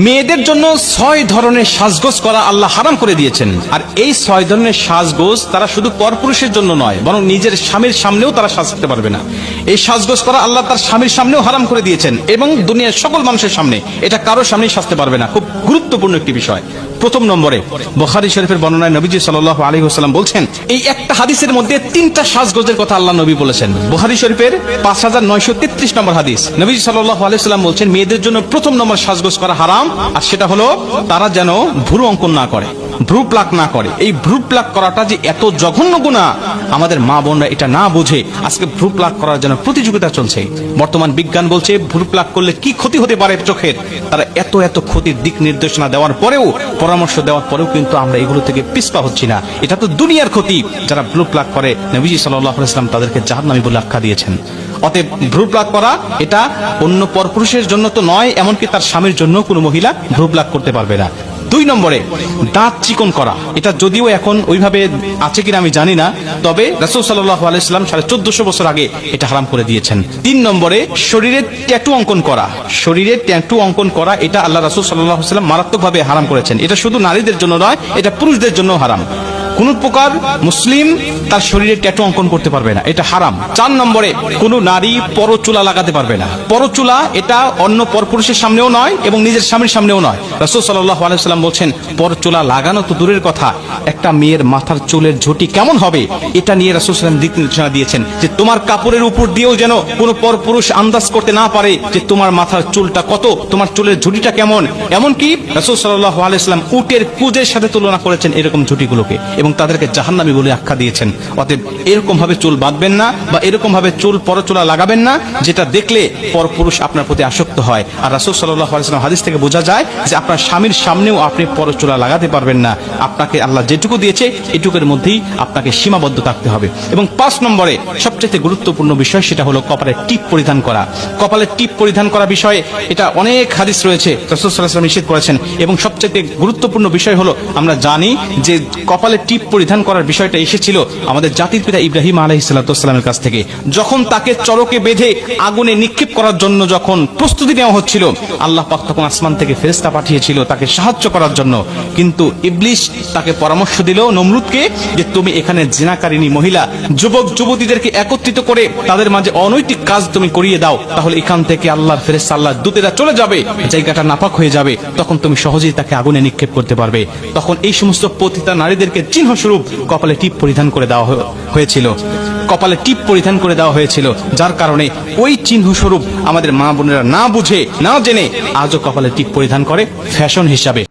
মেয়েদের জন্য 6 ধরনের সাজগোজ করা আল্লাহ হারাম করে দিয়েছেন। আর এই 6 ধরনের সাজগোজ তারা শুধু পরপুরুষের জন্য নয়, বরং নিজের স্বামীর সামনেও তারা সাজতে পারবে না। এই সাজগোজ করা আল্লাহ তার স্বামীর সামনেও হারাম করে দিয়েছেন এবং দুনিয়ার সকল মানুষের সামনে, এটা কারোর সামনেই সাজতে পারবে না। খুব গুরুত্বপূর্ণ একটি বিষয়। প্রথম নম্বরে বুখারী শরীফের বর্ণনায় নবীজি সাল্লাল্লাহু আলাইহি ওয়াসাল্লাম বলছেন, এই একটা হাদিসের মধ্যে 3টা সাজগোজের কথা আল্লাহ নবী বলেছেন। বুখারী শরীফের 5933 নম্বর হাদিস, নবীজি সাল্লাল্লাহু আলাইহি ওয়াসাল্লাম বলছেন, মেয়েদের জন্য প্রথম নম্বর সাজগোজ করা হারাম, আর সেটা হলো তারা যেন ভ্রু অঙ্কন না করে, ভ্রু প্লাক না করে। এই ভ্রু প্লাক করাটা যে এত জঘন্য গুনাহ, আমাদের মা বোনরা এটা না বুঝে আজকে ভ্রু প্লাক করার জন্য প্রতিযোগিতা চলছে। বর্তমান বিজ্ঞান বলছে ভ্রু প্লাক করলে কি ক্ষতি হতে পারে চোখের। তারা এত ক্ষতির দিক নির্দেশনা দেওয়ার পরেও, পরামর্শ দেওয়ার পরেও কিন্তু আমরা এগুলো থেকে পিছপা হচ্ছি না। এটা তো দুনিয়ার ক্ষতি। যারা ভ্রু প্লাক করে, নবীজি সাল্লাল্লাহু আলাইহি ওয়াসাল্লাম তাদেরকে জাহান্নামী বলে আখ্যা দিয়েছেন। অতএব ভ্রু প্লাক করা এটা অন্য পরপুরুষের জন্য তো নয়, এমনকি তার স্বামীর জন্য কোনো মহিলা ভ্রু প্লাক করতে পারবে না। 2 নম্বরে দাঁত চিকন করা, এটা যদিও এখন ওইভাবে আছে কিনা আমি জানি না, তবে রাসূল সাল্লাল্লাহু আলাইহি ওয়াসাল্লাম 1450 বছর আগে এটা হারাম করে দিয়েছেন। 3 নম্বরে শরীরে ট্যাটু অঙ্কন করা, শরীরে ট্যাটু অঙ্কন করা এটা আল্লাহ রাসূল সাল্লাল্লাহু আলাইহি ওয়াসাল্লাম মারাত্মকভাবে হারাম করেছেন। এটা শুধু নারীদের জন্য নয়, এটা পুরুষদের জন্য হারাম। কোন প্রকার মুসলিম তার শরীরে ট্যাটু অঙ্কন করতে পারবে না, এটা হারাম। 4 নম্বরে কোন নারী পরচুলা লাগাতে পারবে না। পরচুলা এটা অন্য পরপুরুষের সামনেও নয় এবং নিজের স্বামীর সামনেও নয়। রাসূল সাল্লাল্লাহু আলাইহি ওয়াসাল্লাম বলছেন, পরচুলা লাগানো তো দূরের কথা, একটা মেয়ের মাথার চুলের ঝুঁটি কেমন হবে এটা নিয়ে রাসূল সাল্লাল্লাহু আলাইহি ওয়াসাল্লাম দিক নির্দেশনা দিয়েছেন, যে তোমার কাপড়ের উপর দিয়েও যেন কোনো পরপুরুষ আন্দাজ করতে না পারে যে তোমার মাথার চুলটা কত, তোমার চুলের ঝুঁটিটা কেমন। এমনকি রাসূল সাল্লাল্লাহু আলাইহি ওয়াসাল্লাম উটের কুজের সাথে তুলনা করেছেন এরকম ঝুঁটিগুলোকে, এবং তাদেরকে জাহান্নামী বলে আখ্যা দিয়েছেন। অতএব এরকম ভাবে চুল বাঁধবেন না, বা এরকম ভাবে চুল পরচুলা লাগাবেন না যেটা দেখলে পরপুরুষ আপনার প্রতি আসক্ত হয়। আর রাসূল সাল্লাল্লাহু আলাইহি ওয়াসাল্লাম হাদিস থেকে বোঝা যায় যে আপনার স্বামীর সামনেও আপনি পরচুলা লাগাতে পারবেন না। আপনাকে আল্লাহ যেটুকু দিয়েছে এটুকুর মধ্যেই আপনাকে সীমাবদ্ধ থাকতে হবে। এবং 5 নম্বরে সবচেয়ে গুরুত্বপূর্ণ বিষয়, সেটা হলো কপালে টিপ পরিধান করা। কপালে টিপ পরিধান করা বিষয়ে এটা অনেক হাদিস রয়েছে, রাসূল সাল্লাল্লাহু আলাইহি ওয়াসাল্লাম নিষেধ করেছেন। এবং সবচেয়ে গুরুত্বপূর্ণ বিষয় হলো, আমরা জানি যে কপালে টিপ পরিধান করার বিষয়টা এসেছিল আমাদের জাতির পিতা ইব্রাহিম আলাইহিস সালামের কাছ থেকে। যখন তাকে চরকে বেঁধে আগুনে নিক্ষেপ করার জন্য যখন প্রস্তুতি নেওয়া হচ্ছিল, আল্লাহ পাক তখন আসমান থেকে ফেরেশতা পাঠিয়েছিল তাকে সাহায্য করার জন্য। কিন্তু ইবলিস তাকে পরামর্শ দিল, নমরুদকে, যে তুমি এখানে জিনাকারিনী মহিলা যুবক যুবতীদেরকে একত্রিত করে তাদের মাঝে অনৈতিক কাজ তুমি করিয়ে দাও, তাহলে এখান থেকে আল্লাহর ফেরেশতা, আল্লাহর দূতেরা চলে যাবে, জায়গাটা নাপাক হয়ে যাবে, তখন তুমি সহজেই তাকে আগুনে নিক্ষেপ করতে পারবে। তখন এই সমস্ত পতিতা নারীদেরকে চিহ্ন স্বরূপ কপালে টিপ পরিধান করে দেওয়া হয়েছিল, কপালে টিপ পরিধান করে দেওয়া হয়েছিল, যার কারণে ওই চিহ্ন স্বরূপ আমাদের মা বোনেরা না বুঝে না জেনে আজও কপালে টিপ পরিধান করে ফ্যাশন হিসাবে।